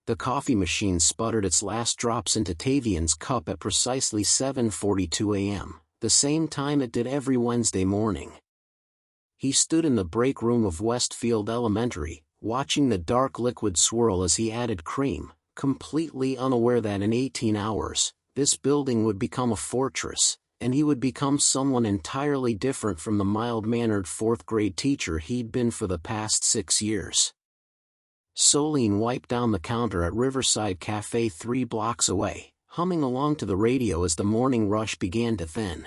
The coffee machine sputtered its last drops into Tavian's cup at precisely 7:42 a.m., the same time it did every Wednesday morning. He stood in the break room of Westfield Elementary, watching the dark liquid swirl as he added cream, completely unaware that in 18 hours, this building would become a fortress, and he would become someone entirely different from the mild-mannered fourth-grade teacher he'd been for the past 6 years. Solene wiped down the counter at Riverside Cafe 3 blocks away, humming along to the radio as the morning rush began to thin.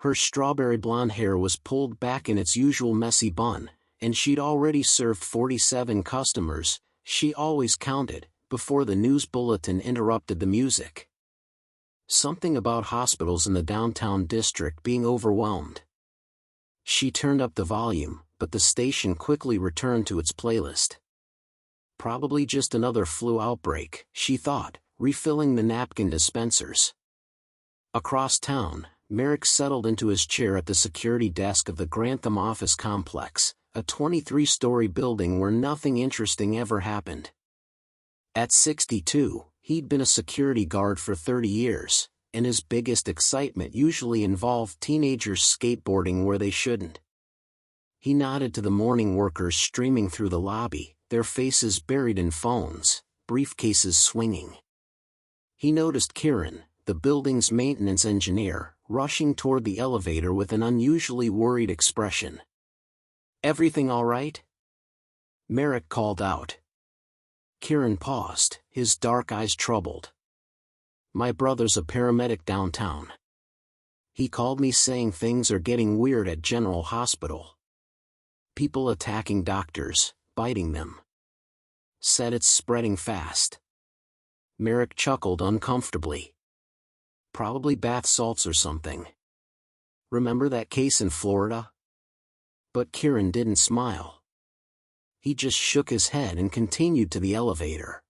Her strawberry blonde hair was pulled back in its usual messy bun, and she'd already served 47 customers, she always counted, before the news bulletin interrupted the music. Something about hospitals in the downtown district being overwhelmed. She turned up the volume, but the station quickly returned to its playlist. Probably just another flu outbreak, she thought, refilling the napkin dispensers. Across town, Merrick settled into his chair at the security desk of the Grantham office complex, a 23-story building where nothing interesting ever happened. At 62, he'd been a security guard for 30 years, and his biggest excitement usually involved teenagers skateboarding where they shouldn't. He nodded to the morning workers streaming through the lobby, their faces buried in phones, briefcases swinging. He noticed Kieran, the building's maintenance engineer, rushing toward the elevator with an unusually worried expression. "Everything all right?" Merrick called out. Kieran paused, his dark eyes troubled. "My brother's a paramedic downtown. He called me saying things are getting weird at General Hospital. People attacking doctors, biting them. Said it's spreading fast." Merrick chuckled uncomfortably. "Probably bath salts or something. Remember that case in Florida?" But Kieran didn't smile. He just shook his head and continued to the elevator.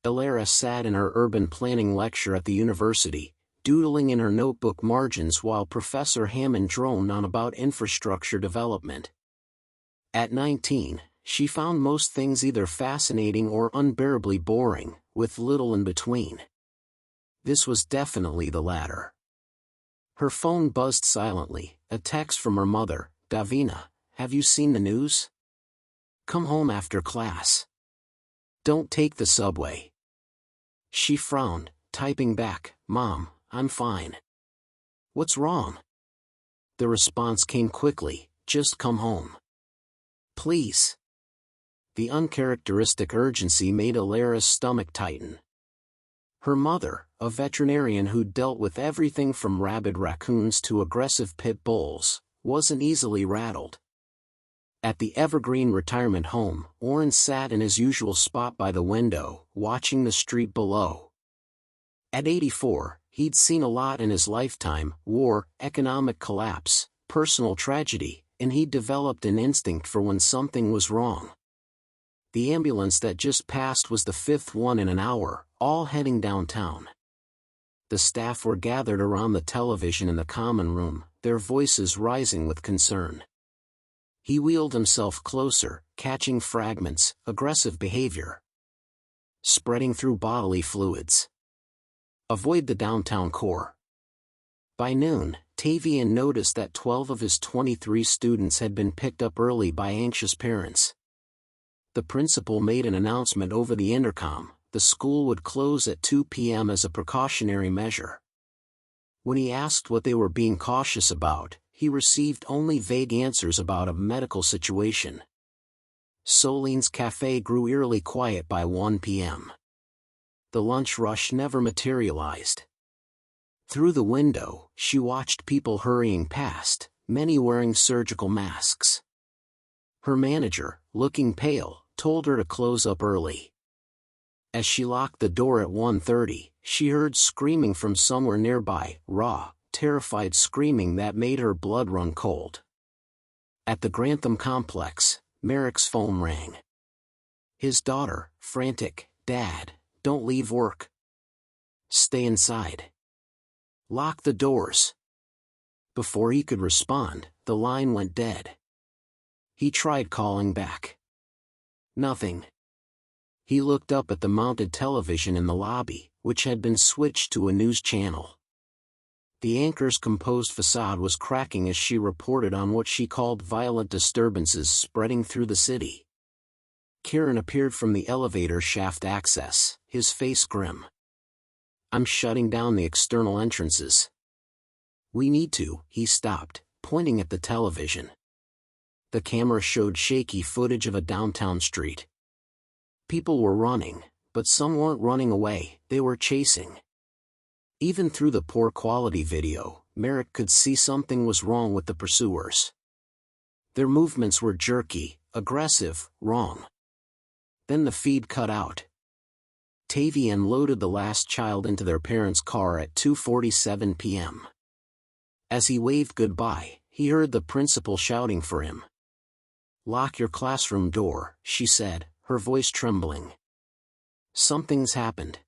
Elara sat in her urban planning lecture at the university, doodling in her notebook margins while Professor Hammond droned on about infrastructure development. At 19, she found most things either fascinating or unbearably boring, with little in between. This was definitely the latter. Her phone buzzed silently, a text from her mother, "Davina, have you seen the news? Come home after class. Don't take the subway." She frowned, typing back, "Mom, I'm fine." "What's wrong?" The response came quickly, "Just come home. Please." The uncharacteristic urgency made Alara's stomach tighten. Her mother, a veterinarian who'd dealt with everything from rabid raccoons to aggressive pit bulls, wasn't easily rattled. At the Evergreen retirement home, Orrin sat in his usual spot by the window, watching the street below. At 84, he'd seen a lot in his lifetime: war, economic collapse, personal tragedy, and he'd developed an instinct for when something was wrong. The ambulance that just passed was the 5th one in an hour, all heading downtown. The staff were gathered around the television in the common room, their voices rising with concern. He wheeled himself closer, catching fragments, aggressive behavior. Spreading through bodily fluids. Avoid the downtown core. By noon, Tavian noticed that 12 of his 23 students had been picked up early by anxious parents. The principal made an announcement over the intercom: the school would close at 2 p.m. as a precautionary measure. When he asked what they were being cautious about, he received only vague answers about a medical situation. Solene's cafe grew eerily quiet by 1 p.m. The lunch rush never materialized. Through the window, she watched people hurrying past, many wearing surgical masks. Her manager, looking pale, told her to close up early. As she locked the door at 1:30, she heard screaming from somewhere nearby, raw, terrified screaming that made her blood run cold. At the Grantham complex, Merrick's phone rang. His daughter, frantic, "Dad, don't leave work. Stay inside. Lock the doors." Before he could respond, the line went dead. He tried calling back. Nothing. He looked up at the mounted television in the lobby, which had been switched to a news channel. The anchor's composed facade was cracking as she reported on what she called violent disturbances spreading through the city. Kieran appeared from the elevator shaft access, his face grim. "I'm shutting down the external entrances." "We need to," he stopped, pointing at the television. The camera showed shaky footage of a downtown street. People were running, but some weren't running away, they were chasing. Even through the poor quality video, Merrick could see something was wrong with the pursuers. Their movements were jerky, aggressive, wrong. Then the feed cut out. Tavian loaded the last child into their parents' car at 2:47 p.m. As he waved goodbye, he heard the principal shouting for him. "Lock your classroom door," she said, her voice trembling. "Something's happened.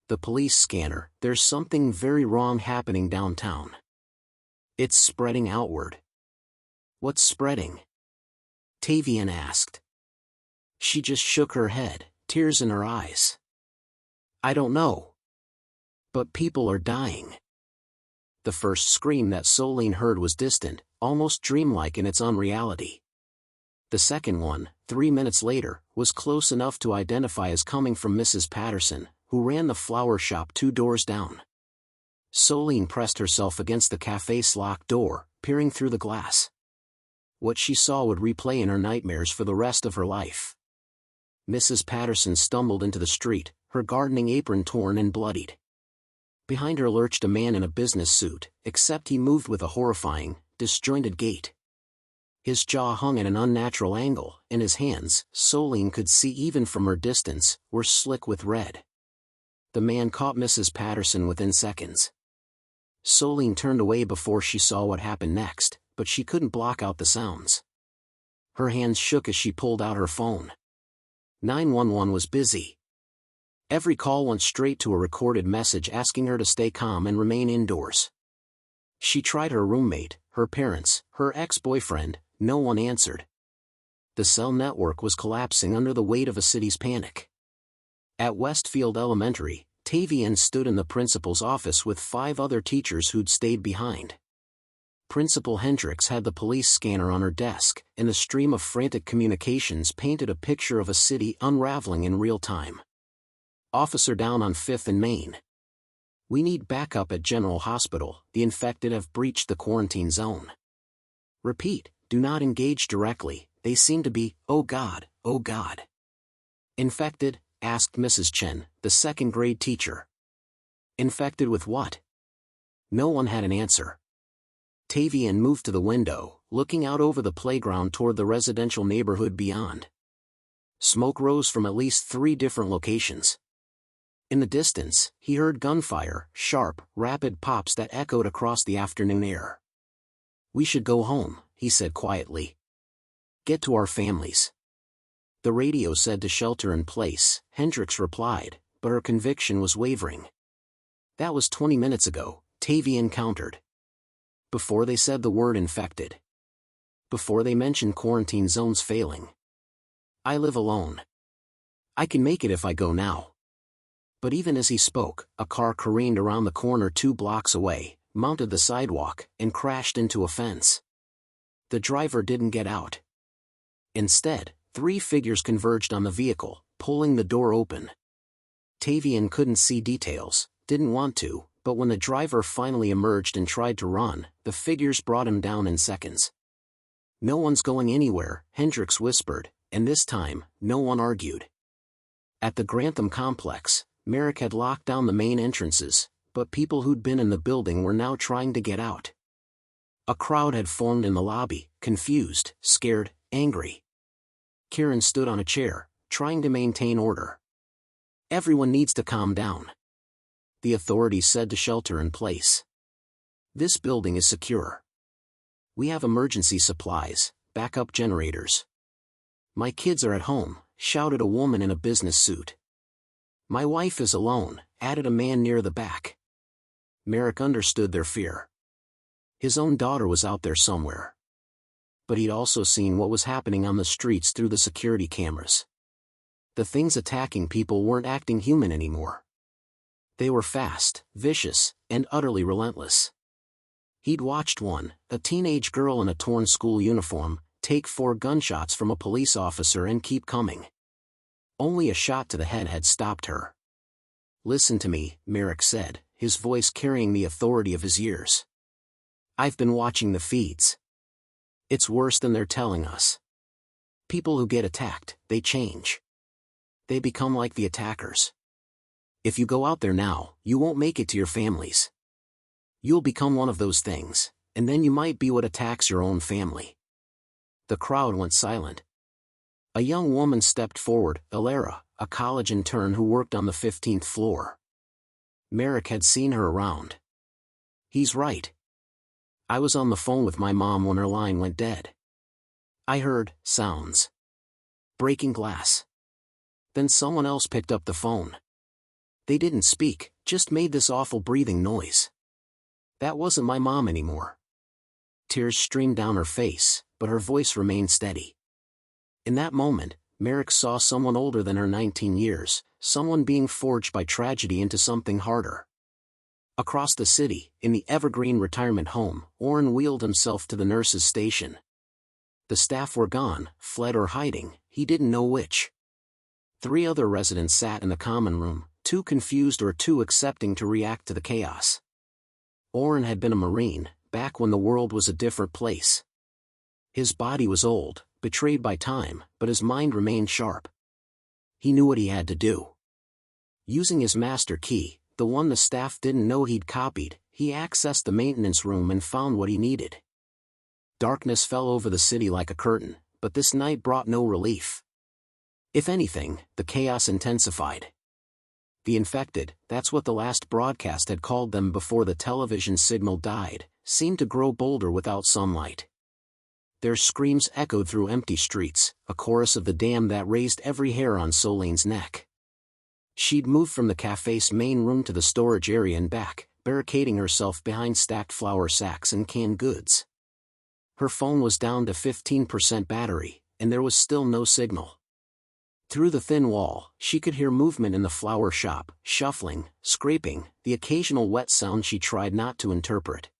The police scanner, there's something very wrong happening downtown. It's spreading outward." "What's spreading?" Tavian asked. She just shook her head, tears in her eyes. "I don't know. But people are dying." The first scream that Solene heard was distant, almost dreamlike in its unreality. The second one, 3 minutes later, was close enough to identify as coming from Mrs. Patterson, who ran the flower shop 2 doors down. Solene pressed herself against the cafe's locked door, peering through the glass. What she saw would replay in her nightmares for the rest of her life. Mrs. Patterson stumbled into the street, her gardening apron torn and bloodied. Behind her lurched a man in a business suit, except he moved with a horrifying, disjointed gait. His jaw hung at an unnatural angle, and his hands, Solene could see even from her distance, were slick with red. The man caught Mrs. Patterson within seconds. Solene turned away before she saw what happened next, but she couldn't block out the sounds. Her hands shook as she pulled out her phone. 911 was busy. Every call went straight to a recorded message asking her to stay calm and remain indoors. She tried her roommate, her parents, her ex-boyfriend, no one answered. The cell network was collapsing under the weight of a city's panic. At Westfield Elementary, Tavian stood in the principal's office with 5 other teachers who'd stayed behind. Principal Hendricks had the police scanner on her desk, and the stream of frantic communications painted a picture of a city unraveling in real time. "Officer down on 5th and Main. We need backup at General Hospital, the infected have breached the quarantine zone. Repeat, do not engage directly, they seem to be, oh God, oh God." "Infected?" asked Mrs. Chen, the 2nd grade teacher. "Infected with what?" No one had an answer. Tavian moved to the window, looking out over the playground toward the residential neighborhood beyond. Smoke rose from at least 3 different locations. In the distance, he heard gunfire, sharp, rapid pops that echoed across the afternoon air. "We should go home," he said quietly. "Get to our families." The radio said to shelter in place, Hendricks replied, but her conviction was wavering. "That was 20 minutes ago," Tavian countered. "Before they said the word infected. Before they mentioned quarantine zones failing. I live alone. I can make it if I go now." But even as he spoke, a car careened around the corner 2 blocks away, mounted the sidewalk, and crashed into a fence. The driver didn't get out. Instead, 3 figures converged on the vehicle, pulling the door open. Tavian couldn't see details, didn't want to, but when the driver finally emerged and tried to run, the figures brought him down in seconds. "No one's going anywhere," Hendricks whispered, and this time, no one argued. At the Grantham complex, Merrick had locked down the main entrances, but people who'd been in the building were now trying to get out. A crowd had formed in the lobby, confused, scared, angry. Kieran stood on a chair, trying to maintain order. "Everyone needs to calm down," the authorities said to shelter in place. "This building is secure. We have emergency supplies, backup generators." "My kids are at home," shouted a woman in a business suit. "My wife is alone," added a man near the back. Merrick understood their fear. His own daughter was out there somewhere. But he'd also seen what was happening on the streets through the security cameras. The things attacking people weren't acting human anymore. They were fast, vicious, and utterly relentless. He'd watched one, a teenage girl in a torn school uniform, take 4 gunshots from a police officer and keep coming. Only a shot to the head had stopped her. "Listen to me," Merrick said, his voice carrying the authority of his years. "I've been watching the feeds. It's worse than they're telling us. People who get attacked, they change. They become like the attackers. If you go out there now, you won't make it to your families. You'll become one of those things, and then you might be what attacks your own family." The crowd went silent. A young woman stepped forward, Alara, a college intern who worked on the 15th floor. Merrick had seen her around. "He's right. I was on the phone with my mom when her line went dead. I heard sounds. Breaking glass. Then someone else picked up the phone. They didn't speak, just made this awful breathing noise. That wasn't my mom anymore." Tears streamed down her face, but her voice remained steady. In that moment, Merrick saw someone older than her 19 years, someone being forged by tragedy into something harder. Across the city, in the Evergreen retirement home, Orrin wheeled himself to the nurse's station. The staff were gone, fled or hiding, he didn't know which. 3 other residents sat in the common room, too confused or too accepting to react to the chaos. Orrin had been a Marine, back when the world was a different place. His body was old, betrayed by time, but his mind remained sharp. He knew what he had to do. Using his master key, the one the staff didn't know he'd copied, he accessed the maintenance room and found what he needed. Darkness fell over the city like a curtain, but this night brought no relief. If anything, the chaos intensified. The infected, that's what the last broadcast had called them before the television signal died, seemed to grow bolder without sunlight. Their screams echoed through empty streets, a chorus of the damn that raised every hair on Soline's neck. She'd moved from the cafe's main room to the storage area and back, barricading herself behind stacked flour sacks and canned goods. Her phone was down to 15% battery, and there was still no signal. Through the thin wall, she could hear movement in the flower shop, shuffling, scraping, the occasional wet sound she tried not to interpret.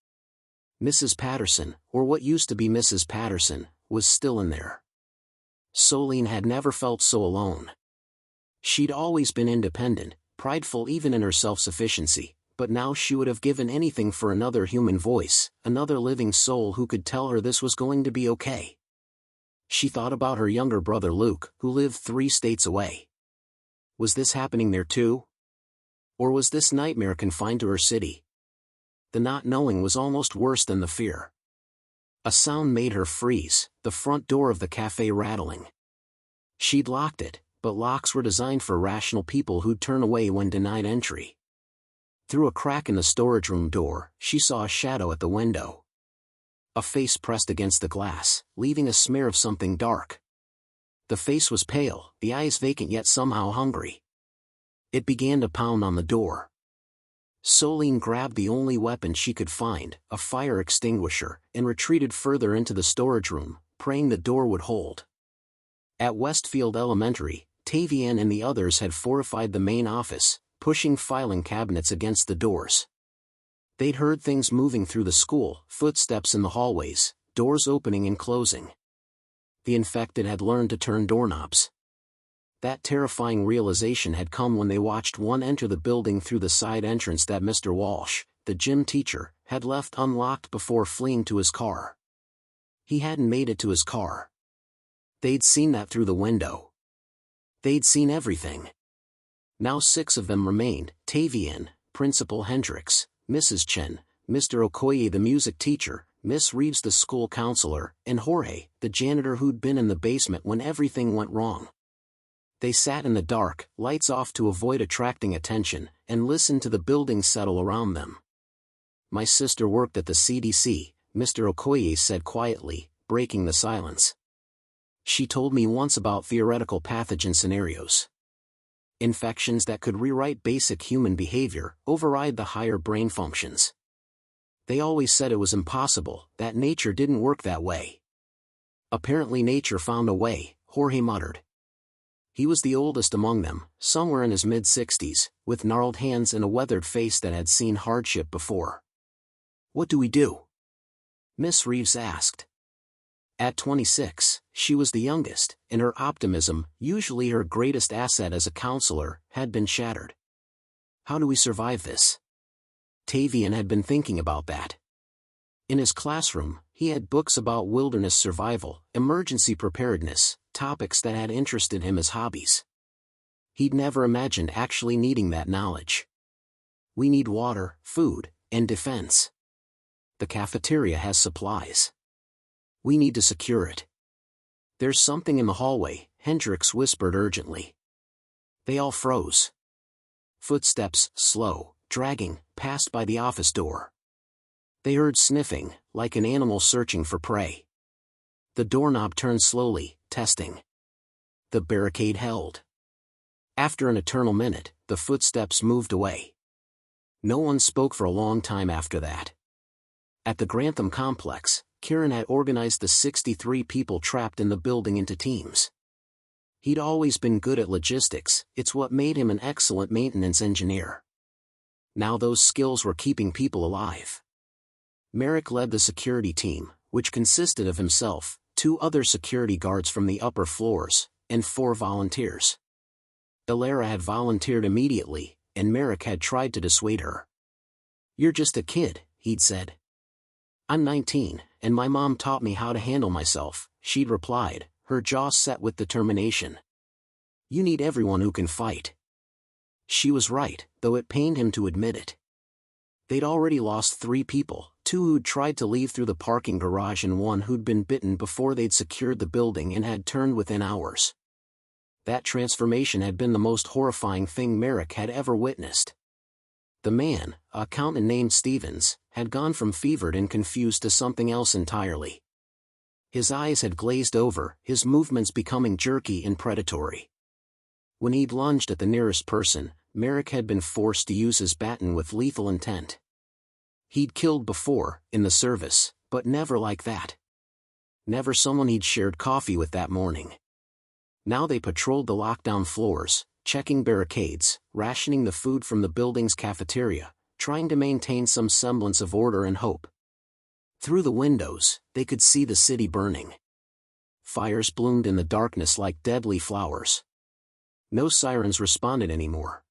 Mrs. Patterson, or what used to be Mrs. Patterson, was still in there. Soline had never felt so alone. She'd always been independent, prideful even in her self-sufficiency, but now she would have given anything for another human voice, another living soul who could tell her this was going to be okay. She thought about her younger brother Luke, who lived 3 states away. Was this happening there too? Or was this nightmare confined to her city? The not knowing was almost worse than the fear. A sound made her freeze, the front door of the cafe rattling. She'd locked it, but locks were designed for rational people who'd turn away when denied entry. Through a crack in the storage room door, she saw a shadow at the window. A face pressed against the glass, leaving a smear of something dark. The face was pale, the eyes vacant yet somehow hungry. It began to pound on the door. Soline grabbed the only weapon she could find, a fire extinguisher, and retreated further into the storage room, praying the door would hold. At Westfield Elementary, Tavian and the others had fortified the main office, pushing filing cabinets against the doors. They'd heard things moving through the school, footsteps in the hallways, doors opening and closing. The infected had learned to turn doorknobs. That terrifying realization had come when they watched one enter the building through the side entrance that Mr. Walsh, the gym teacher, had left unlocked before fleeing to his car. He hadn't made it to his car. They'd seen that through the window. They'd seen everything. Now 6 of them remained: Tavian, Principal Hendricks, Mrs. Chen, Mr. Okoye the music teacher, Miss Reeves the school counselor, and Jorge, the janitor who'd been in the basement when everything went wrong. They sat in the dark, lights off to avoid attracting attention, and listened to the building settle around them. "My sister worked at the CDC," Mr. Okoye said quietly, breaking the silence. "She told me once about theoretical pathogen scenarios. Infections that could rewrite basic human behavior, override the higher brain functions. They always said it was impossible, that nature didn't work that way." "Apparently nature found a way," Jorge muttered. He was the oldest among them, somewhere in his mid-60s, with gnarled hands and a weathered face that had seen hardship before. "What do we do?" Miss Reeves asked. At 26, she was the youngest, and her optimism, usually her greatest asset as a counselor, had been shattered. "How do we survive this?" Tavian had been thinking about that. In his classroom, he had books about wilderness survival, emergency preparedness, topics that had interested him as hobbies. He'd never imagined actually needing that knowledge. "We need water, food, and defense. The cafeteria has supplies. We need to secure it." "There's something in the hallway," Hendricks whispered urgently. They all froze. Footsteps, slow, dragging, passed by the office door. They heard sniffing, like an animal searching for prey. The doorknob turned slowly, testing. The barricade held. After an eternal minute, the footsteps moved away. No one spoke for a long time after that. At the Grantham complex, Kieran had organized the 63 people trapped in the building into teams. He'd always been good at logistics, it's what made him an excellent maintenance engineer. Now those skills were keeping people alive. Merrick led the security team, which consisted of himself, 2 other security guards from the upper floors, and 4 volunteers. Alara had volunteered immediately, and Merrick had tried to dissuade her. "You're just a kid," he'd said. "I'm 19, and my mom taught me how to handle myself," she'd replied, her jaw set with determination. "You need everyone who can fight." She was right, though it pained him to admit it. They'd already lost 3 people, 2 who'd tried to leave through the parking garage and 1 who'd been bitten before they'd secured the building and had turned within hours. That transformation had been the most horrifying thing Merrick had ever witnessed. The man, a accountant named Stevens, had gone from fevered and confused to something else entirely. His eyes had glazed over, his movements becoming jerky and predatory. When he'd lunged at the nearest person, Merrick had been forced to use his baton with lethal intent. He'd killed before, in the service, but never like that. Never someone he'd shared coffee with that morning. Now they patrolled the lockdown floors, checking barricades, rationing the food from the building's cafeteria, trying to maintain some semblance of order and hope. Through the windows, they could see the city burning. Fires bloomed in the darkness like deadly flowers. No sirens responded anymore.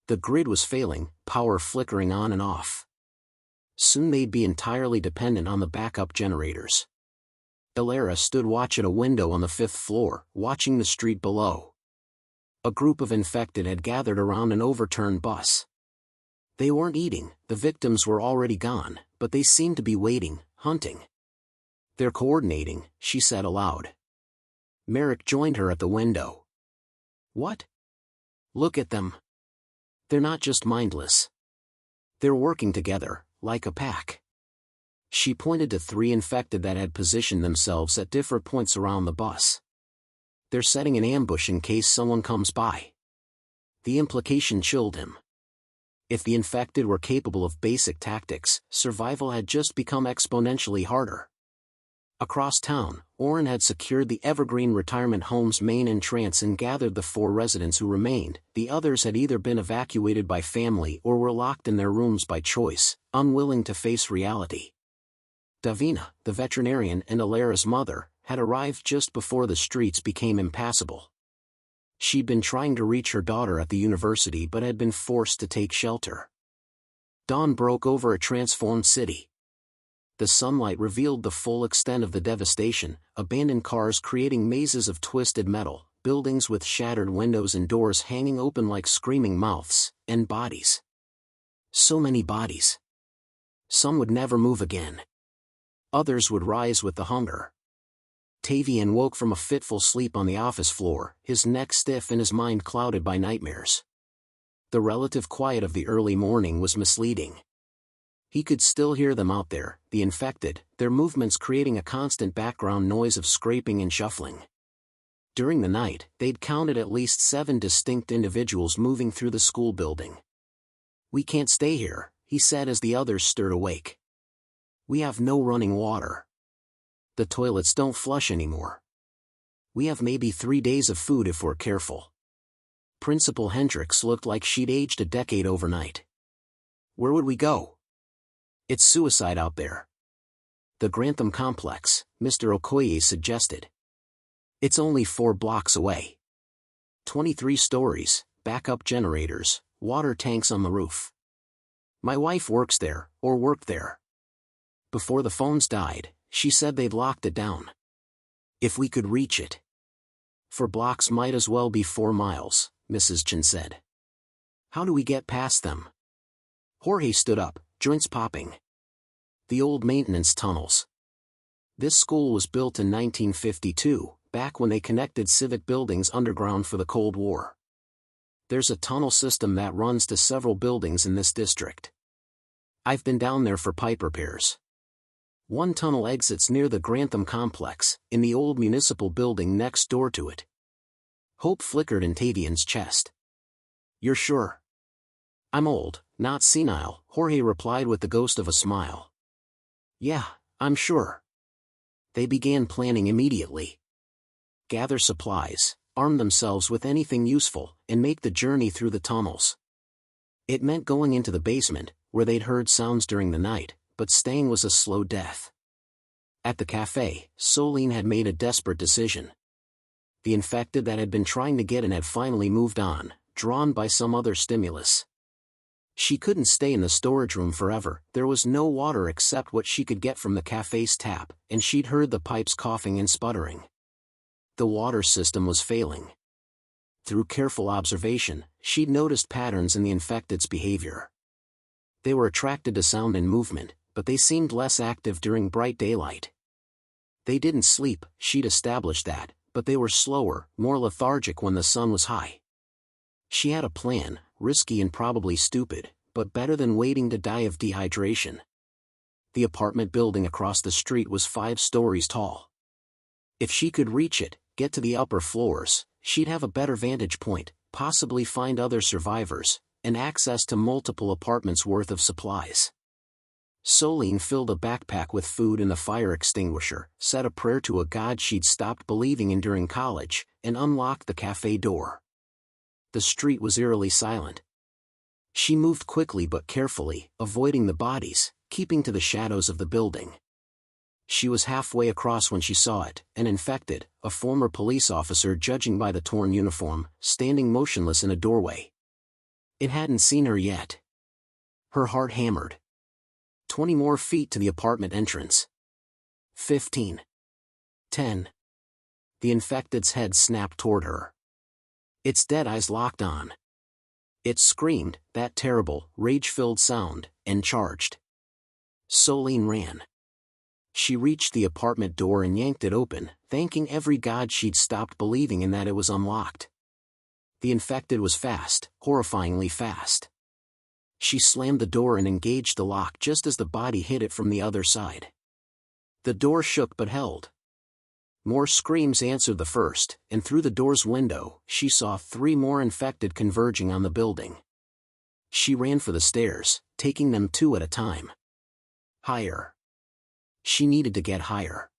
The grid was failing, power flickering on and off. Soon they'd be entirely dependent on the backup generators. Alara stood watch at a window on the 5th floor, watching the street below. A group of infected had gathered around an overturned bus. They weren't eating, the victims were already gone, but they seemed to be waiting, hunting. "They're coordinating," she said aloud. Merrick joined her at the window. "What?" "Look at them. They're not just mindless. They're working together, like a pack." She pointed to 3 infected that had positioned themselves at different points around the bus. "They're setting an ambush in case someone comes by." The implication chilled him. If the infected were capable of basic tactics, survival had just become exponentially harder. Across town, Orrin had secured the Evergreen Retirement Home's main entrance and gathered the 4 residents who remained. The others had either been evacuated by family or were locked in their rooms by choice, unwilling to face reality. Davina, the veterinarian and Alara's mother, had arrived just before the streets became impassable. She'd been trying to reach her daughter at the university but had been forced to take shelter. Dawn broke over a transformed city. The sunlight revealed the full extent of the devastation, abandoned cars creating mazes of twisted metal, buildings with shattered windows and doors hanging open like screaming mouths, and bodies. So many bodies. Some would never move again. Others would rise with the hunger. Tavian woke from a fitful sleep on the office floor, his neck stiff and his mind clouded by nightmares. The relative quiet of the early morning was misleading. He could still hear them out there, the infected, their movements creating a constant background noise of scraping and shuffling. During the night, they'd counted at least 7 distinct individuals moving through the school building. "We can't stay here," he said as the others stirred awake. "We have no running water. The toilets don't flush anymore. We have maybe 3 days of food if we're careful. Principal Hendricks looked like she'd aged a decade overnight. Where would we go? It's suicide out there. The Grantham Complex, Mr. Okoye suggested. It's only 4 blocks away. 23 stories, backup generators, water tanks on the roof. My wife works there, or worked there. Before the phones died, she said they'd locked it down. If we could reach it. 4 blocks might as well be 4 miles, Mrs. Chen said. How do we get past them? Jorge stood up, joints popping. The old maintenance tunnels. This school was built in 1952, back when they connected civic buildings underground for the Cold War. There's a tunnel system that runs to several buildings in this district. I've been down there for pipe repairs. One tunnel exits near the Grantham Complex, in the old municipal building next door to it. Hope flickered in Tavian's chest. You're sure? I'm old, not senile, Jorge replied with the ghost of a smile. Yeah, I'm sure. They began planning immediately. Gather supplies, arm themselves with anything useful, and make the journey through the tunnels. It meant going into the basement, where they'd heard sounds during the night, but staying was a slow death. At the cafe, Solene had made a desperate decision. The infected that had been trying to get in had finally moved on, drawn by some other stimulus. She couldn't stay in the storage room forever, there was no water except what she could get from the cafe's tap, and she'd heard the pipes coughing and sputtering. The water system was failing. Through careful observation, she'd noticed patterns in the infected's behavior. They were attracted to sound and movement, but they seemed less active during bright daylight. They didn't sleep, she'd established that, but they were slower, more lethargic when the sun was high. She had a plan, risky and probably stupid, but better than waiting to die of dehydration. The apartment building across the street was 5 stories tall. If she could reach it, get to the upper floors, she'd have a better vantage point, possibly find other survivors, and access to multiple apartments' worth of supplies. Solene filled a backpack with food and a fire extinguisher, said a prayer to a god she'd stopped believing in during college, and unlocked the cafe door. The street was eerily silent. She moved quickly but carefully, avoiding the bodies, keeping to the shadows of the building. She was halfway across when she saw it, an infected, a former police officer judging by the torn uniform, standing motionless in a doorway. It hadn't seen her yet. Her heart hammered. 20 more feet to the apartment entrance. 15. 10. The infected's head snapped toward her. Its dead eyes locked on. It screamed, that terrible, rage-filled sound, and charged. Solene ran. She reached the apartment door and yanked it open, thanking every god she'd stopped believing in that it was unlocked. The infected was fast, horrifyingly fast. She slammed the door and engaged the lock just as the body hit it from the other side. The door shook but held. More screams answered the first, and through the door's window, she saw 3 more infected converging on the building. She ran for the stairs, taking them 2 at a time. Higher. She needed to get higher.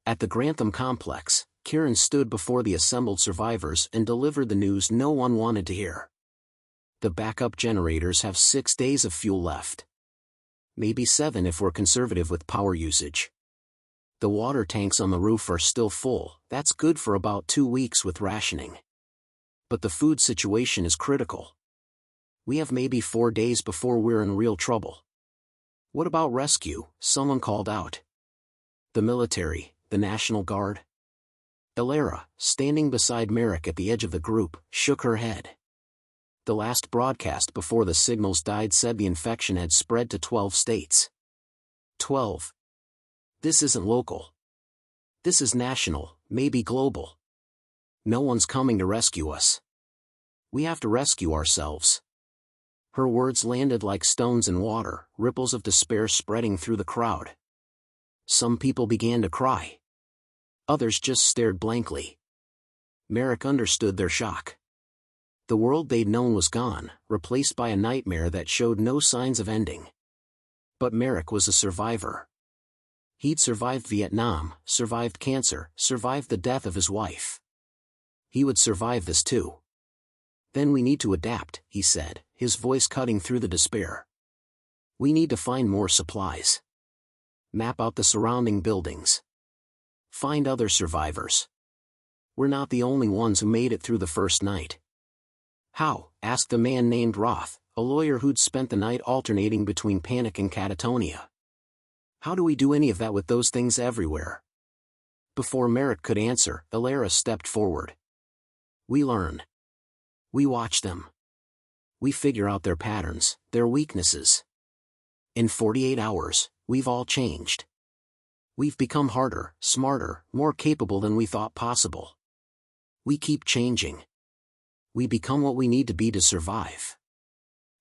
At the Grantham Complex, Kieran stood before the assembled survivors and delivered the news no one wanted to hear. The backup generators have 6 days of fuel left. Maybe 7 if we're conservative with power usage. The water tanks on the roof are still full, that's good for about 2 weeks with rationing. But the food situation is critical. We have maybe 4 days before we're in real trouble. What about rescue? Someone called out. The military, the National Guard. Elara, standing beside Merrick at the edge of the group, shook her head. The last broadcast before the signals died said the infection had spread to 12 states. 12. This isn't local. This is national, maybe global. No one's coming to rescue us. We have to rescue ourselves. Her words landed like stones in water, ripples of despair spreading through the crowd. Some people began to cry. Others just stared blankly. Merrick understood their shock. The world they'd known was gone, replaced by a nightmare that showed no signs of ending. But Merrick was a survivor. He'd survived Vietnam, survived cancer, survived the death of his wife. He would survive this too. Then we need to adapt, he said, his voice cutting through the despair. We need to find more supplies. Map out the surrounding buildings. Find other survivors. We're not the only ones who made it through the first night. How? Asked a man named Roth, a lawyer who'd spent the night alternating between panic and catatonia. How do we do any of that with those things everywhere? Before Merrick could answer, Alara stepped forward. We learn. We watch them. We figure out their patterns, their weaknesses. In 48 hours, we've all changed. We've become harder, smarter, more capable than we thought possible. We keep changing. We become what we need to be to survive.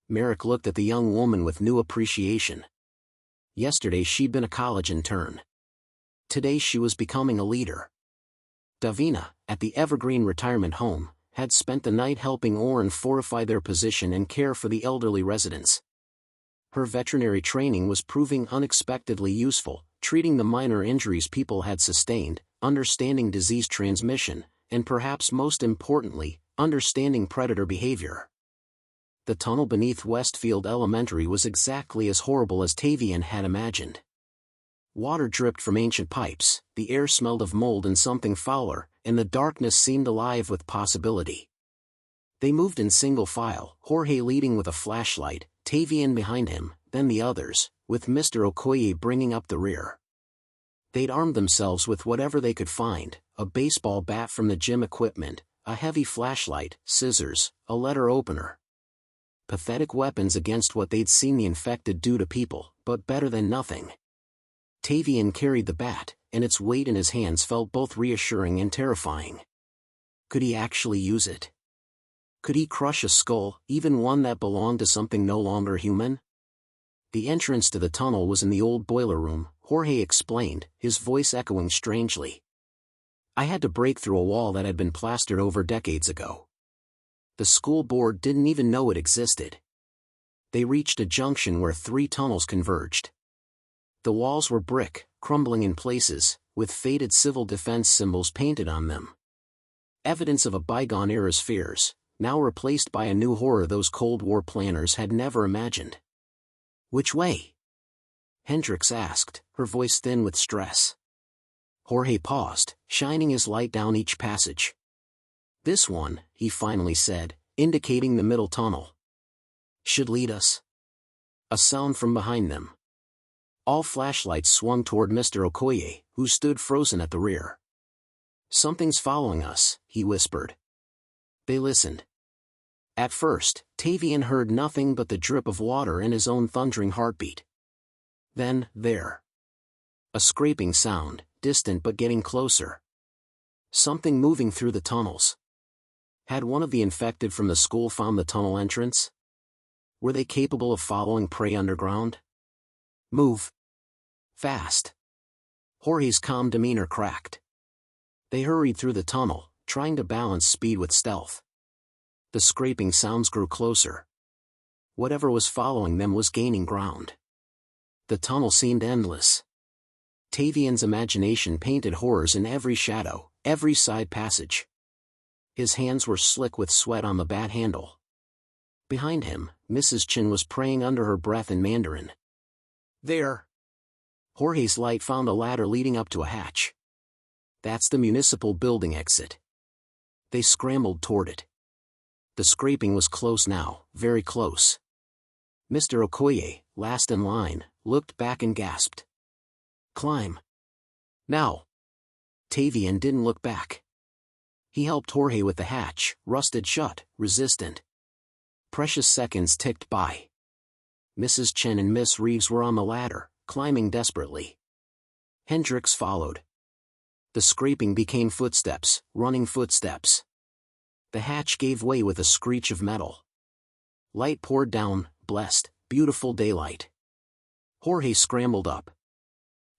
Merrick looked at the young woman with new appreciation. Yesterday she'd been a college intern. Today she was becoming a leader. Davina, at the Evergreen Retirement Home, had spent the night helping Orrin fortify their position and care for the elderly residents. Her veterinary training was proving unexpectedly useful, treating the minor injuries people had sustained, understanding disease transmission, and perhaps most importantly, understanding predator behavior. The tunnel beneath Westfield Elementary was exactly as horrible as Tavian had imagined. Water dripped from ancient pipes, the air smelled of mold and something fouler, and the darkness seemed alive with possibility. They moved in single file, Jorge leading with a flashlight, Tavian behind him, then the others, with Mr. Okoye bringing up the rear. They'd armed themselves with whatever they could find, a baseball bat from the gym equipment, a heavy flashlight, scissors, a letter opener. Pathetic weapons against what they'd seen the infected do to people, but better than nothing. Tavian carried the bat, and its weight in his hands felt both reassuring and terrifying. Could he actually use it? Could he crush a skull, even one that belonged to something no longer human? The entrance to the tunnel was in the old boiler room, Jorge explained, his voice echoing strangely. I had to break through a wall that had been plastered over decades ago. The school board didn't even know it existed. They reached a junction where 3 tunnels converged. The walls were brick, crumbling in places, with faded civil defense symbols painted on them. Evidence of a bygone era's fears, now replaced by a new horror those Cold War planners had never imagined. Which way? Hendricks asked, her voice thin with stress. Jorge paused, shining his light down each passage. This one, he finally said, indicating the middle tunnel. Should lead us. A sound from behind them. All flashlights swung toward Mr. Okoye, who stood frozen at the rear. Something's following us, he whispered. They listened. At first, Tavian heard nothing but the drip of water and his own thundering heartbeat. Then, there. A scraping sound, distant but getting closer. Something moving through the tunnels. Had one of the infected from the school found the tunnel entrance? Were they capable of following prey underground? Move. Fast. Jorge's calm demeanor cracked. They hurried through the tunnel, trying to balance speed with stealth. The scraping sounds grew closer. Whatever was following them was gaining ground. The tunnel seemed endless. Tavian's imagination painted horrors in every shadow, every side passage. His hands were slick with sweat on the bat handle. Behind him, Mrs. Chin was praying under her breath in Mandarin. There. Jorge's light found a ladder leading up to a hatch. That's the municipal building exit. They scrambled toward it. The scraping was close now, very close. Mr. Okoye, last in line, looked back and gasped. Climb. Now. Tavian didn't look back. He helped Jorge with the hatch, rusted shut, resistant. Precious seconds ticked by. Mrs. Chen and Miss Reeves were on the ladder, climbing desperately. Hendricks followed. The scraping became footsteps, running footsteps. The hatch gave way with a screech of metal. Light poured down, blessed, beautiful daylight. Jorge scrambled up.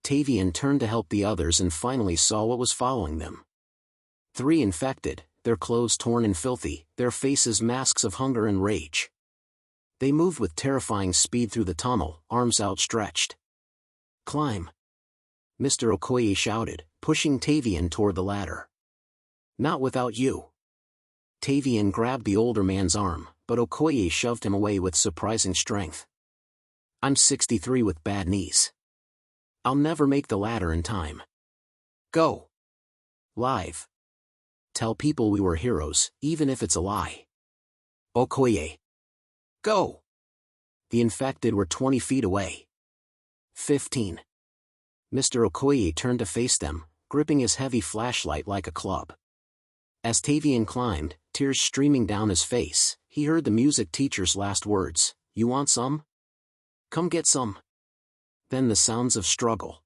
Tavian turned to help the others and finally saw what was following them. 3 infected, their clothes torn and filthy, their faces masks of hunger and rage. They moved with terrifying speed through the tunnel, arms outstretched. Climb. Mr. Okoye shouted, pushing Tavian toward the ladder. Not without you. Tavian grabbed the older man's arm, but Okoye shoved him away with surprising strength. I'm 63 with bad knees. I'll never make the ladder in time. Go. Live. Tell people we were heroes, even if it's a lie. Okoye. Go. The infected were 20 feet away. 15. Mr. Okoye turned to face them, gripping his heavy flashlight like a club. As Tavian climbed, tears streaming down his face, he heard the music teacher's last words, "You want some? Come get some." Then the sounds of struggle.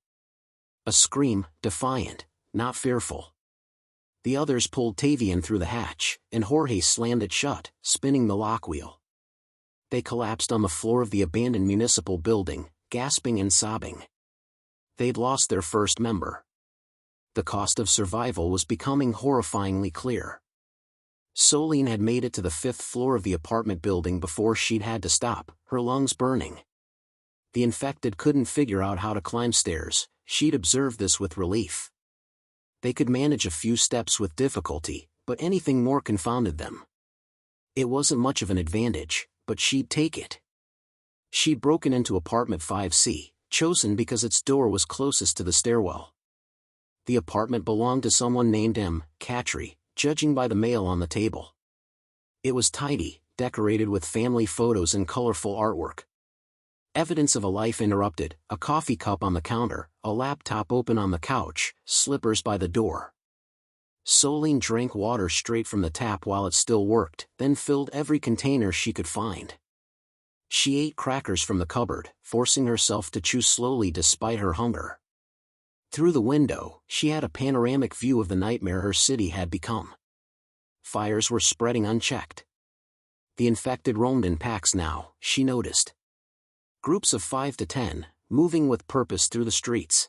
A scream, defiant, not fearful. The others pulled Tavian through the hatch, and Jorge slammed it shut, spinning the lock wheel. They collapsed on the floor of the abandoned municipal building, gasping and sobbing. They'd lost their first member. The cost of survival was becoming horrifyingly clear. Solene had made it to the 5th floor of the apartment building before she'd had to stop, her lungs burning. The infected couldn't figure out how to climb stairs. She'd observed this with relief. They could manage a few steps with difficulty, but anything more confounded them. It wasn't much of an advantage, but she'd take it. She'd broken into apartment 5C, chosen because its door was closest to the stairwell. The apartment belonged to someone named M. Catry, judging by the mail on the table. It was tidy, decorated with family photos and colorful artwork. Evidence of a life interrupted, a coffee cup on the counter, a laptop open on the couch, slippers by the door. Solene drank water straight from the tap while it still worked, then filled every container she could find. She ate crackers from the cupboard, forcing herself to chew slowly despite her hunger. Through the window, she had a panoramic view of the nightmare her city had become. Fires were spreading unchecked. The infected roamed in packs now, she noticed. Groups of 5 to 10, moving with purpose through the streets.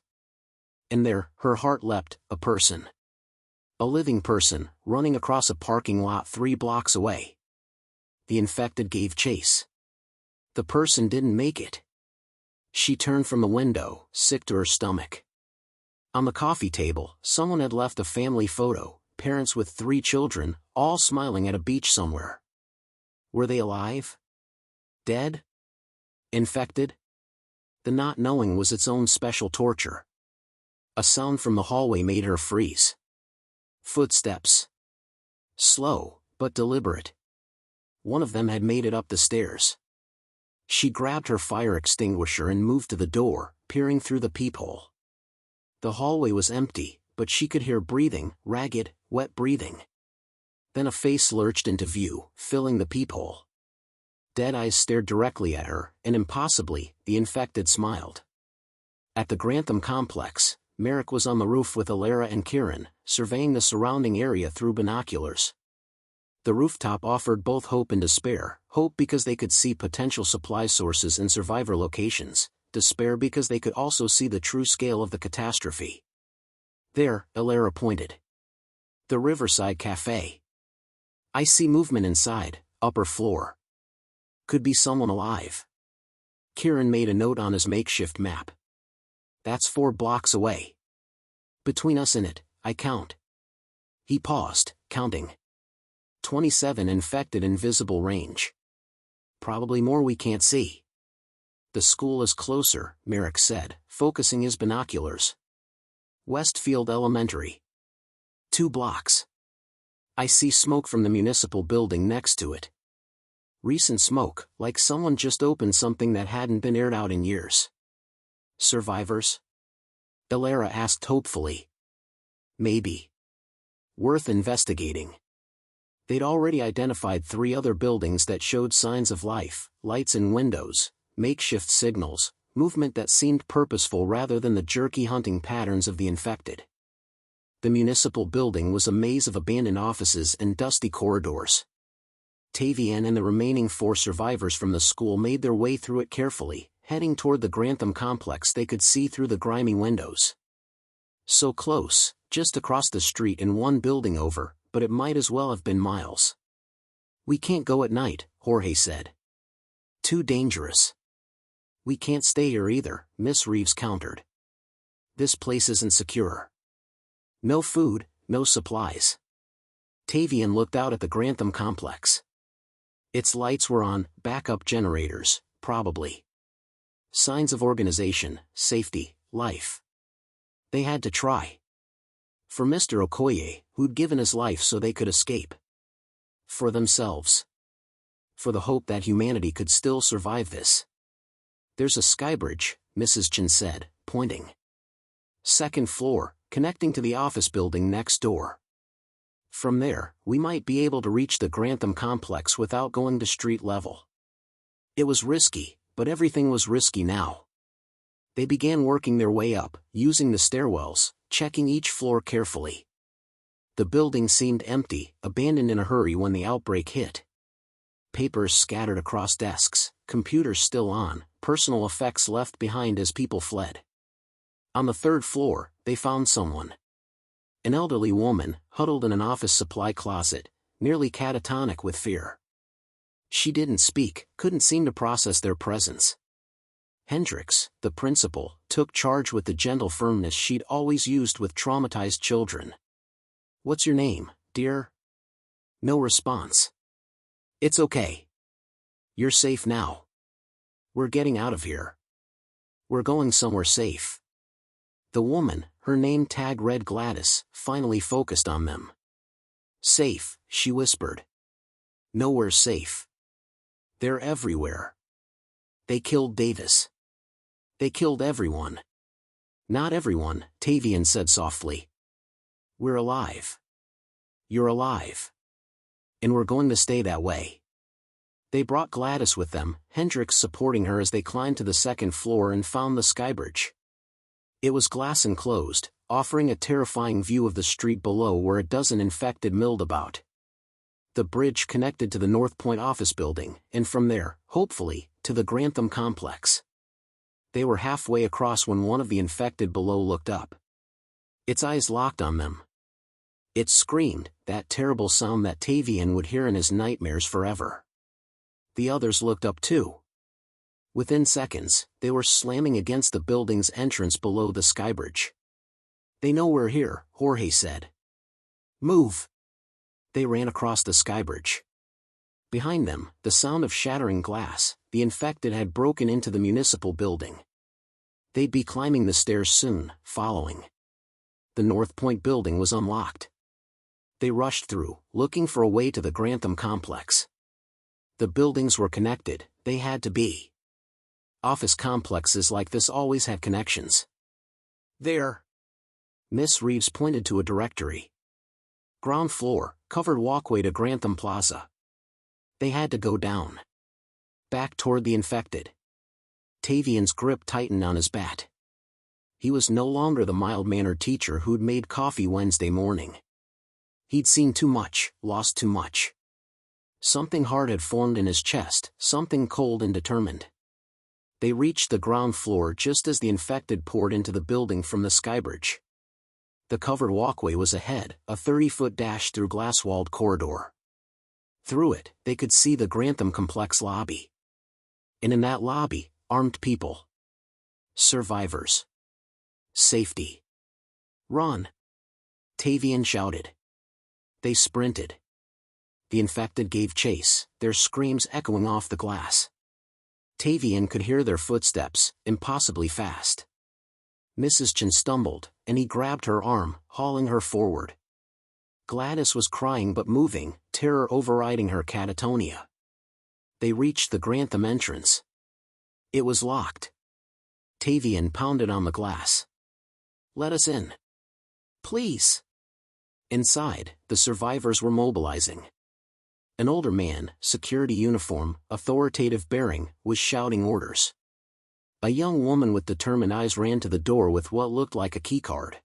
And there, her heart leapt, a person. A living person, running across a parking lot 3 blocks away. The infected gave chase. The person didn't make it. She turned from the window, sick to her stomach. On the coffee table, someone had left a family photo, parents with 3 children, all smiling at a beach somewhere. Were they alive? Dead? Infected? The not knowing was its own special torture. A sound from the hallway made her freeze. Footsteps. Slow, but deliberate. One of them had made it up the stairs. She grabbed her fire extinguisher and moved to the door, peering through the peephole. The hallway was empty, but she could hear breathing, ragged, wet breathing. Then a face lurched into view, filling the peephole. Dead eyes stared directly at her, and impossibly, the infected smiled. At the Grantham complex, Merrick was on the roof with Alara and Kieran, surveying the surrounding area through binoculars. The rooftop offered both hope and despair, hope because they could see potential supply sources and survivor locations, despair because they could also see the true scale of the catastrophe. There, Alara pointed. The Riverside Cafe. I see movement inside, upper floor. Could be someone alive. Kieran made a note on his makeshift map. That's 4 blocks away. Between us and it, I count. He paused, counting. 27 infected in visible range. Probably more we can't see. The school is closer, Merrick said, focusing his binoculars. Westfield Elementary. 2 blocks. I see smoke from the municipal building next to it. Recent smoke, like someone just opened something that hadn't been aired out in years. Survivors? Alara asked hopefully. Maybe. Worth investigating. They'd already identified 3 other buildings that showed signs of life, lights in windows, makeshift signals, movement that seemed purposeful rather than the jerky hunting patterns of the infected. The municipal building was a maze of abandoned offices and dusty corridors. Tavian and the remaining 4 survivors from the school made their way through it carefully, heading toward the Grantham complex they could see through the grimy windows. So close, just across the street and 1 building over, but it might as well have been miles. We can't go at night, Jorge said. Too dangerous. We can't stay here either, Miss Reeves countered. This place isn't secure. No food, no supplies. Tavian looked out at the Grantham complex. Its lights were on, backup generators, probably. Signs of organization, safety, life. They had to try. For Mr. Okoye, who'd given his life so they could escape. For themselves. For the hope that humanity could still survive this. There's a skybridge, Mrs. Chen said, pointing. Second floor, connecting to the office building next door. From there, we might be able to reach the Grantham complex without going to street level. It was risky, but everything was risky now. They began working their way up, using the stairwells, checking each floor carefully. The building seemed empty, abandoned in a hurry when the outbreak hit. Papers scattered across desks, computers still on, personal effects left behind as people fled. On the third floor, they found someone. An elderly woman, huddled in an office supply closet, nearly catatonic with fear. She didn't speak, couldn't seem to process their presence. Hendricks, the principal, took charge with the gentle firmness she'd always used with traumatized children. "What's your name, dear?" No response. "It's okay. You're safe now. We're getting out of here. We're going somewhere safe." The woman, her name tag read Gladys, finally focused on them. "Safe," she whispered. "Nowhere's safe. They're everywhere. They killed Davis. They killed everyone." "Not everyone," Tavian said softly. "We're alive. You're alive. And we're going to stay that way." They brought Gladys with them, Hendricks supporting her as they climbed to the second floor and found the skybridge. It was glass enclosed, offering a terrifying view of the street below where a dozen infected milled about. The bridge connected to the North Point office building, and from there, hopefully, to the Grantham complex. They were halfway across when one of the infected below looked up. Its eyes locked on them. It screamed, that terrible sound that Tavian would hear in his nightmares forever. The others looked up too. Within seconds, they were slamming against the building's entrance below the skybridge. "They know we're here," Jorge said. "Move." They ran across the skybridge. Behind them, the sound of shattering glass, the infected had broken into the municipal building. They'd be climbing the stairs soon, following. The North Point building was unlocked. They rushed through, looking for a way to the Grantham complex. The buildings were connected, they had to be. Office complexes like this always have connections. "There." Miss Reeves pointed to a directory. "Ground floor, covered walkway to Grantham Plaza." They had to go down. Back toward the infected. Tavian's grip tightened on his bat. He was no longer the mild-mannered teacher who'd made coffee Wednesday morning. He'd seen too much, lost too much. Something hard had formed in his chest, something cold and determined. They reached the ground floor just as the infected poured into the building from the skybridge. The covered walkway was ahead, a 30-foot dash through glass-walled corridor. Through it, they could see the Grantham complex lobby. And in that lobby, armed people. Survivors. Safety. "Run!" Tavian shouted. They sprinted. The infected gave chase, their screams echoing off the glass. Tavian could hear their footsteps, impossibly fast. Mrs. Chen stumbled, and he grabbed her arm, hauling her forward. Gladys was crying but moving, terror overriding her catatonia. They reached the Grantham entrance. It was locked. Tavian pounded on the glass. "Let us in. Please." Inside, the survivors were mobilizing. An older man, security uniform, authoritative bearing, was shouting orders. A young woman with determined eyes ran to the door with what looked like a keycard.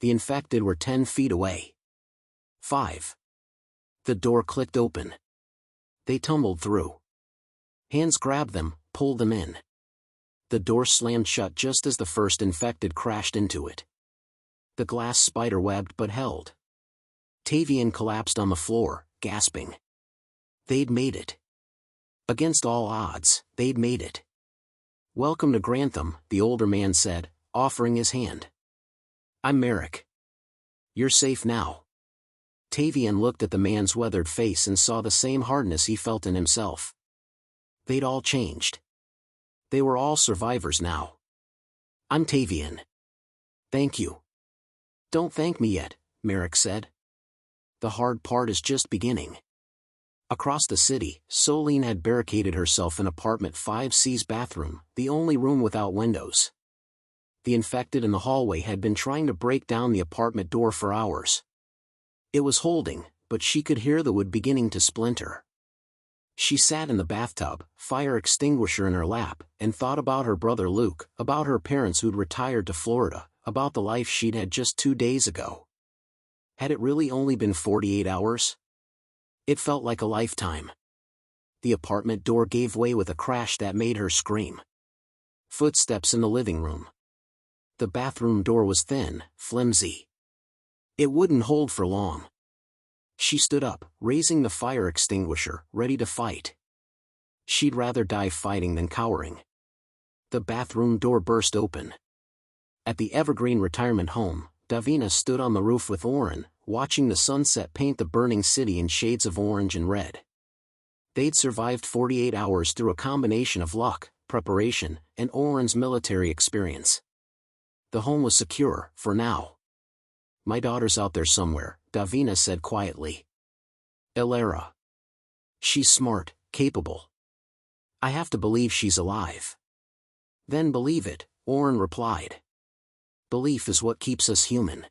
The infected were 10 feet away. 5. The door clicked open. They tumbled through. Hands grabbed them, pulled them in. The door slammed shut just as the first infected crashed into it. The glass spider-webbed but held. Tavian collapsed on the floor, gasping. They'd made it. Against all odds, they'd made it. "Welcome to Grantham," the older man said, offering his hand. "I'm Merrick. You're safe now." Tavian looked at the man's weathered face and saw the same hardness he felt in himself. They'd all changed. They were all survivors now. "I'm Tavian." "Thank you." "Don't thank me yet," Merrick said. "The hard part is just beginning." Across the city, Solene had barricaded herself in apartment 5C's bathroom, the only room without windows. The infected in the hallway had been trying to break down the apartment door for hours. It was holding, but she could hear the wood beginning to splinter. She sat in the bathtub, fire extinguisher in her lap, and thought about her brother Luke, about her parents who'd retired to Florida, about the life she'd had just 2 days ago. Had it really only been 48 hours? It felt like a lifetime. The apartment door gave way with a crash that made her scream. Footsteps in the living room. The bathroom door was thin, flimsy. It wouldn't hold for long. She stood up, raising the fire extinguisher, ready to fight. She'd rather die fighting than cowering. The bathroom door burst open. At the Evergreen retirement home, Davina stood on the roof with Oren, watching the sunset paint the burning city in shades of orange and red. They'd survived 48 hours through a combination of luck, preparation, and Oren's military experience. The home was secure, for now. "My daughter's out there somewhere," Davina said quietly. "Elara. She's smart, capable. I have to believe she's alive." "Then believe it," Oren replied. "Belief is what keeps us human.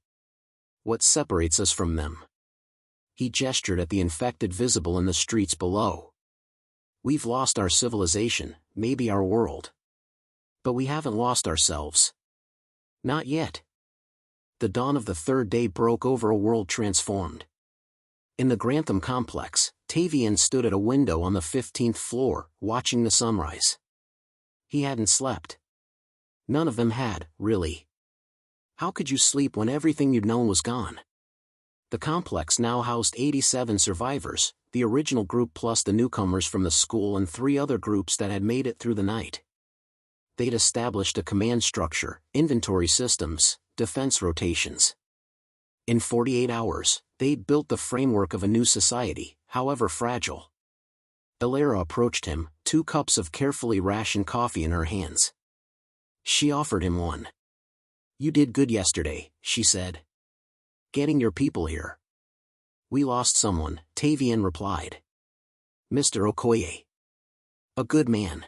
What separates us from them." He gestured at the infected visible in the streets below. "We've lost our civilization, maybe our world. But we haven't lost ourselves. Not yet." The dawn of the third day broke over a world transformed. In the Grantham complex, Tavian stood at a window on the 15th floor, watching the sunrise. He hadn't slept. None of them had, really. How could you sleep when everything you'd known was gone? The complex now housed 87 survivors, the original group plus the newcomers from the school and 3 other groups that had made it through the night. They'd established a command structure, inventory systems, defense rotations. In 48 hours, they'd built the framework of a new society, however fragile. Elara approached him, 2 cups of carefully rationed coffee in her hands. She offered him one. "You did good yesterday," she said. "Getting your people here." "We lost someone," Tavian replied. "Mr. Okoye. A good man.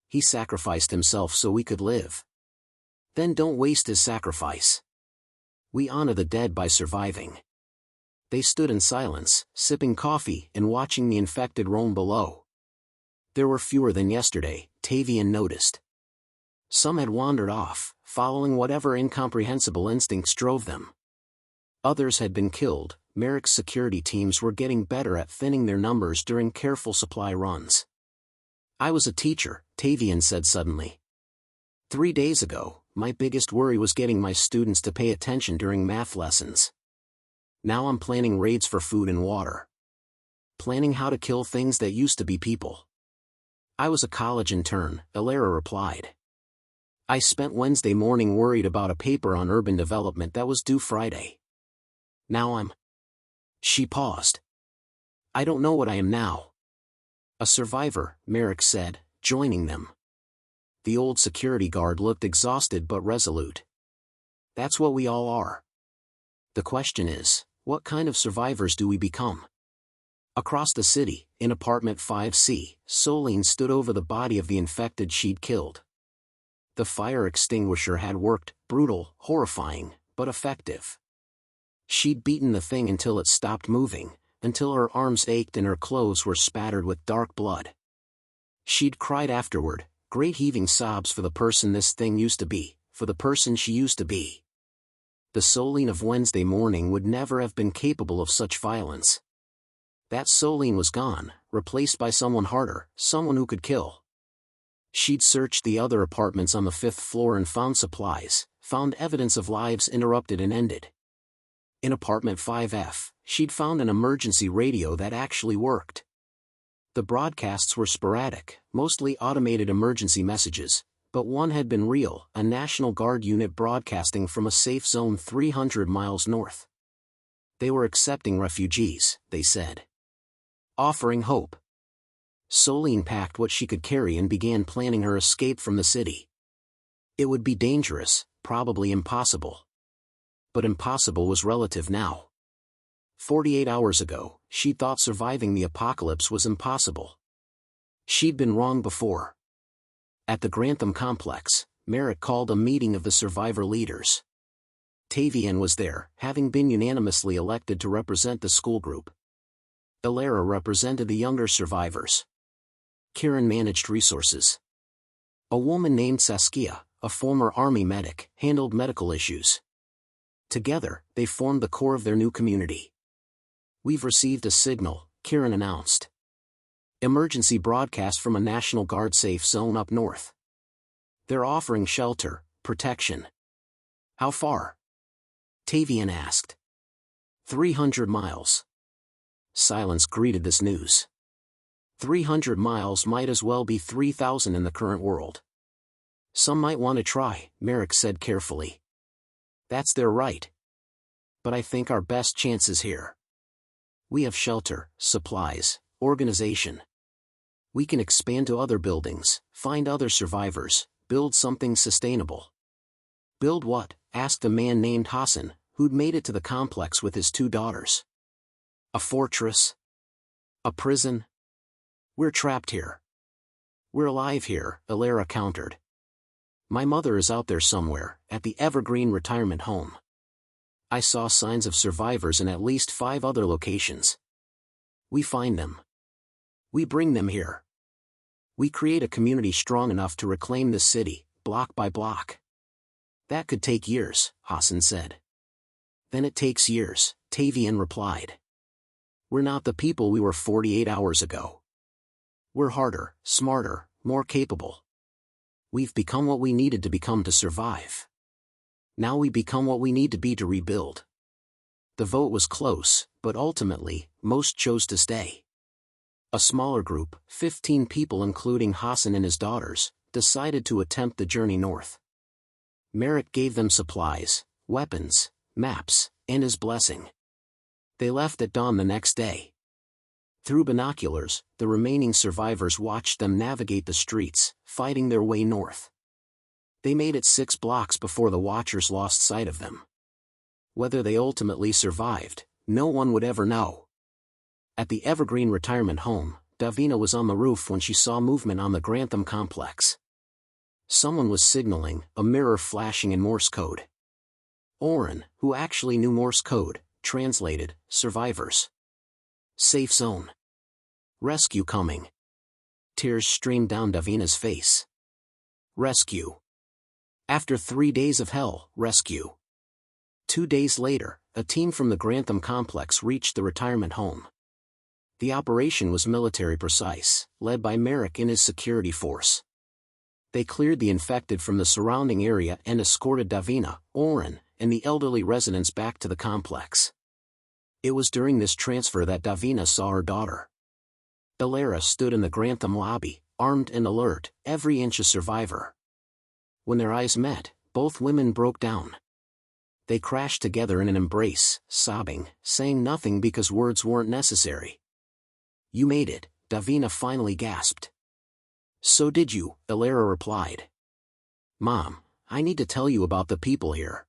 He sacrificed himself so we could live. Then don't waste his sacrifice. We honor the dead by surviving." They stood in silence, sipping coffee and watching the infected roam below. There were fewer than yesterday, Tavian noticed. Some had wandered off, following whatever incomprehensible instincts drove them. Others had been killed. Merrick's security teams were getting better at thinning their numbers during careful supply runs. "I was a teacher," Tavian said suddenly. 3 days ago, my biggest worry was getting my students to pay attention during math lessons. Now I'm planning raids for food and water. Planning how to kill things that used to be people. "I was a college intern," Elara replied. "I spent Wednesday morning worried about a paper on urban development that was due Friday. Now I'm..." She paused. "I don't know what I am now." "A survivor," Merrick said, joining them. The old security guard looked exhausted but resolute. "That's what we all are. The question is, what kind of survivors do we become?" Across the city, in apartment 5C, Solene stood over the body of the infected she'd killed. The fire extinguisher had worked, brutal, horrifying, but effective. She'd beaten the thing until it stopped moving, until her arms ached and her clothes were spattered with dark blood. She'd cried afterward, great heaving sobs for the person this thing used to be, for the person she used to be. The Solene of Wednesday morning would never have been capable of such violence. That Solene was gone, replaced by someone harder, someone who could kill. She'd searched the other apartments on the 5th floor and found supplies, found evidence of lives interrupted and ended. In apartment 5F, she'd found an emergency radio that actually worked. The broadcasts were sporadic, mostly automated emergency messages, But one had been real, a National Guard unit broadcasting from a safe zone 300 miles north. They were accepting refugees, they said. Offering hope. Solene packed what she could carry and began planning her escape from the city. It would be dangerous, probably impossible. But impossible was relative now. 48 hours ago, she thought surviving the apocalypse was impossible. She'd been wrong before. At the Grantham complex, Merrick called a meeting of the survivor leaders. Tavian was there, having been unanimously elected to represent the school group. Elara represented the younger survivors. Kieran managed resources. A woman named Saskia, a former army medic, handled medical issues. Together, they formed the core of their new community. "We've received a signal," Kieran announced. "Emergency broadcast from a National Guard safe zone up north. They're offering shelter, protection." "How far?" Tavian asked. 300 miles. Silence greeted this news. 300 miles might as well be 3,000 in the current world. "Some might want to try," Merrick said carefully. "That's their right. But I think our best chance is here. We have shelter, supplies, organization. We can expand to other buildings, find other survivors, build something sustainable." "Build what?" asked a man named Hassan, who'd made it to the complex with his 2 daughters. "A fortress? A prison? We're trapped here." "We're alive here," Elara countered. "My mother is out there somewhere, at the Evergreen retirement home. I saw signs of survivors in at least 5 other locations. We find them. We bring them here. We create a community strong enough to reclaim this city, block by block." "That could take years," Hassan said. "Then it takes years," Tavian replied. "We're not the people we were 48 hours ago. We're harder, smarter, more capable. We've become what we needed to become to survive. Now we become what we need to be to rebuild." The vote was close, but ultimately, most chose to stay. A smaller group, 15 people including Hassan and his daughters, decided to attempt the journey north. Merrick gave them supplies, weapons, maps, and his blessing. They left at dawn the next day. Through binoculars, the remaining survivors watched them navigate the streets, fighting their way north. They made it 6 blocks before the watchers lost sight of them. Whether they ultimately survived, no one would ever know. At the Evergreen retirement home, Davina was on the roof when she saw movement on the Grantham complex. Someone was signaling, a mirror flashing in Morse code. Oren, who actually knew Morse code, translated, "Survivors. Safe zone. Rescue coming." Tears streamed down Davina's face. Rescue. After 3 days of hell, rescue. 2 days later, a team from the Grantham complex reached the retirement home. The operation was military precise, led by Merrick and his security force. They cleared the infected from the surrounding area and escorted Davina, Oren, and the elderly residents back to the complex. It was during this transfer that Davina saw her daughter. Elara stood in the Grantham lobby, armed and alert, every inch a survivor. When their eyes met, both women broke down. They crashed together in an embrace, sobbing, saying nothing because words weren't necessary. "You made it," Davina finally gasped. "So did you," Elara replied. "Mom, I need to tell you about the people here.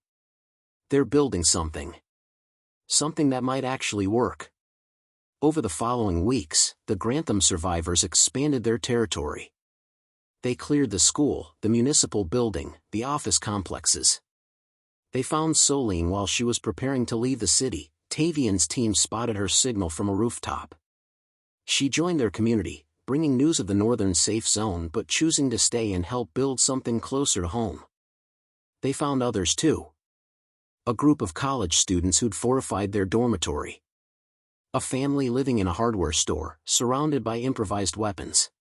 They're building something. Something that might actually work." Over the following weeks, the Grantham survivors expanded their territory. They cleared the school, the municipal building, the office complexes. They found Solene while she was preparing to leave the city. Tavian's team spotted her signal from a rooftop. She joined their community, bringing news of the northern safe zone but choosing to stay and help build something closer to home. They found others too. A group of college students who'd fortified their dormitory. A family living in a hardware store, surrounded by improvised weapons.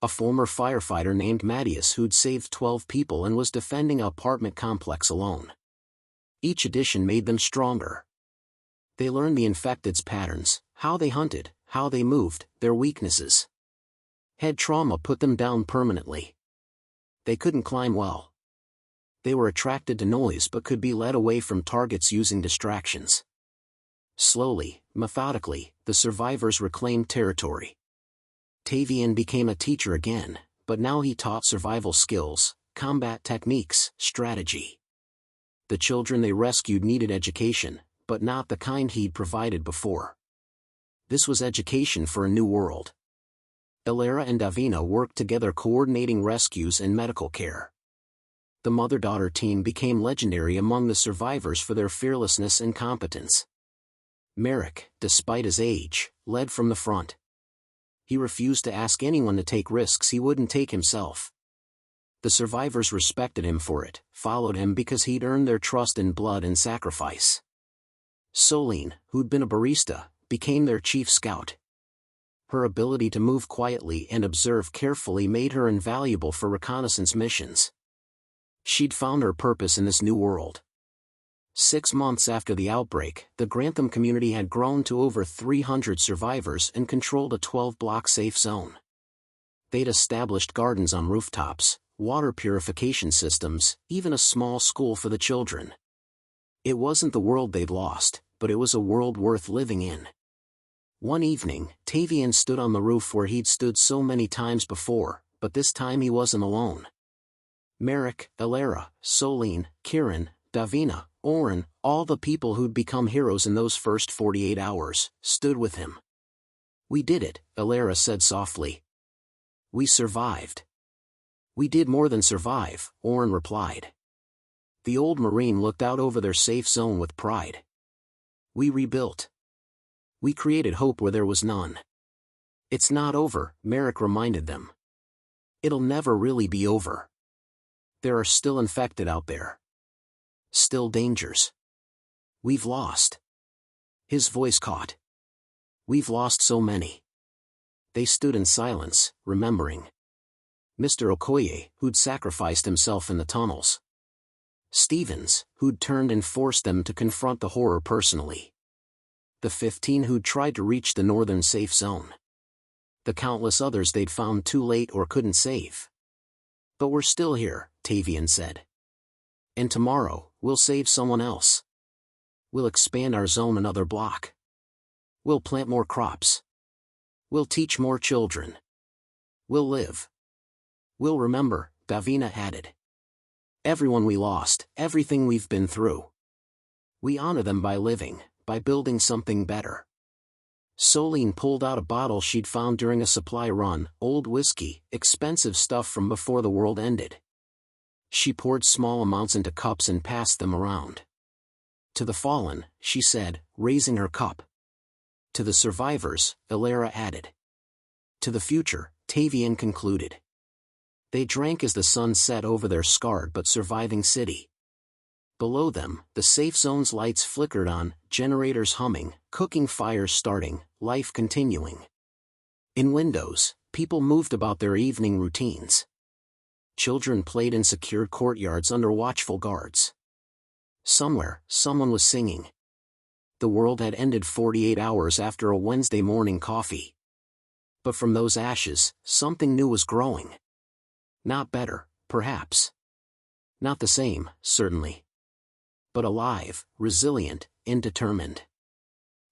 A former firefighter named Mattias who'd saved 12 people and was defending an apartment complex alone. Each addition made them stronger. They learned the infected's patterns, how they hunted, how they moved, their weaknesses. Head trauma put them down permanently. They couldn't climb well. They were attracted to noise but could be led away from targets using distractions. Slowly, methodically, the survivors reclaimed territory. Tavian became a teacher again, but now he taught survival skills, combat techniques, strategy. The children they rescued needed education, but not the kind he'd provided before. This was education for a new world. Ilera and Davina worked together coordinating rescues and medical care. The mother-daughter team became legendary among the survivors for their fearlessness and competence. Merrick, despite his age, led from the front. He refused to ask anyone to take risks he wouldn't take himself. The survivors respected him for it, followed him because he'd earned their trust in blood and sacrifice. Soline, who'd been a barista, became their chief scout. Her ability to move quietly and observe carefully made her invaluable for reconnaissance missions. She'd found her purpose in this new world. 6 months after the outbreak, the Grantham community had grown to over 300 survivors and controlled a 12-block safe zone. They'd established gardens on rooftops, water purification systems, even a small school for the children. It wasn't the world they'd lost, but it was a world worth living in. One evening, Tavian stood on the roof where he'd stood so many times before, but this time he wasn't alone. Merrick, Ilera, Soline, Kieran, Davina, Oren, all the people who'd become heroes in those first 48 hours, stood with him. "We did it," Ilera said softly. "We survived." "We did more than survive," Oren replied. The old Marine looked out over their safe zone with pride. "We rebuilt. We created hope where there was none." "It's not over," Merrick reminded them. "It'll never really be over. There are still infected out there. Still dangers. We've lost." His voice caught. "We've lost so many." They stood in silence, remembering. Mr. Okoye, who'd sacrificed himself in the tunnels. Stevens, who'd turned and forced them to confront the horror personally. The 15 who'd tried to reach the northern safe zone. The countless others they'd found too late or couldn't save. "But we're still here," Tavian said. "And tomorrow, we'll save someone else. We'll expand our zone another block. We'll plant more crops. We'll teach more children. We'll live. We'll remember," Davina added. "Everyone we lost, everything we've been through. We honor them by living, by building something better." Soline pulled out a bottle she'd found during a supply run, old whiskey, expensive stuff from before the world ended. She poured small amounts into cups and passed them around. "To the fallen," she said, raising her cup. "To the survivors," Ilera added. "To the future," Tavian concluded. They drank as the sun set over their scarred but surviving city. Below them, the safe zone's lights flickered on, generators humming, cooking fires starting, life continuing. In windows, people moved about their evening routines. Children played in secured courtyards under watchful guards. Somewhere, someone was singing. The world had ended 48 hours after a Wednesday morning coffee. But from those ashes, something new was growing. Not better, perhaps. Not the same, certainly. But alive, resilient, and determined.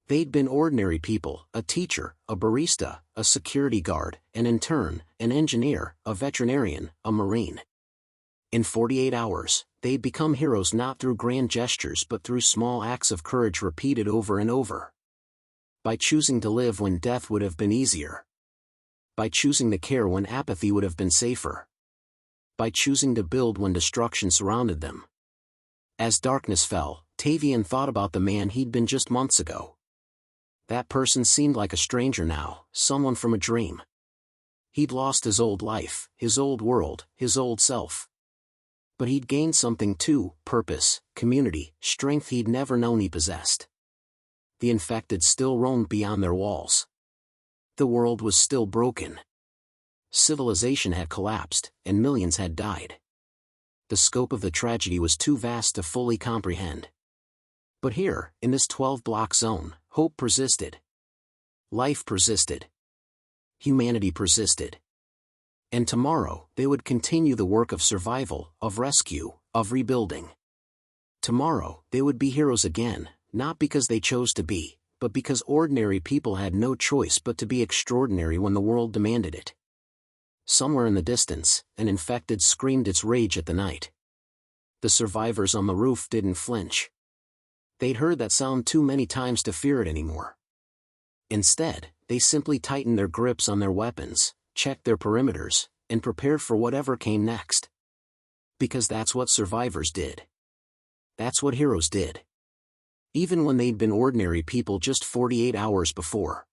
They'd been ordinary people, a teacher, a barista, a security guard, an intern, an engineer, a veterinarian, a marine. In 48 hours, they'd become heroes not through grand gestures but through small acts of courage repeated over and over. By choosing to live when death would have been easier. By choosing to care when apathy would have been safer. By choosing to build when destruction surrounded them. As darkness fell, Tavian thought about the man he'd been just months ago. That person seemed like a stranger now, someone from a dream. He'd lost his old life, his old world, his old self. But he'd gained something too: purpose, community, strength he'd never known he possessed. The infected still roamed beyond their walls. The world was still broken. Civilization had collapsed, and millions had died. The scope of the tragedy was too vast to fully comprehend. But here, in this 12-block zone, hope persisted. Life persisted. Humanity persisted. And tomorrow, they would continue the work of survival, of rescue, of rebuilding. Tomorrow, they would be heroes again, not because they chose to be, but because ordinary people had no choice but to be extraordinary when the world demanded it. Somewhere in the distance, an infected screamed its rage at the night. The survivors on the roof didn't flinch. They'd heard that sound too many times to fear it anymore. Instead, they simply tightened their grips on their weapons, checked their perimeters, and prepared for whatever came next. Because that's what survivors did. That's what heroes did. Even when they'd been ordinary people just 48 hours before.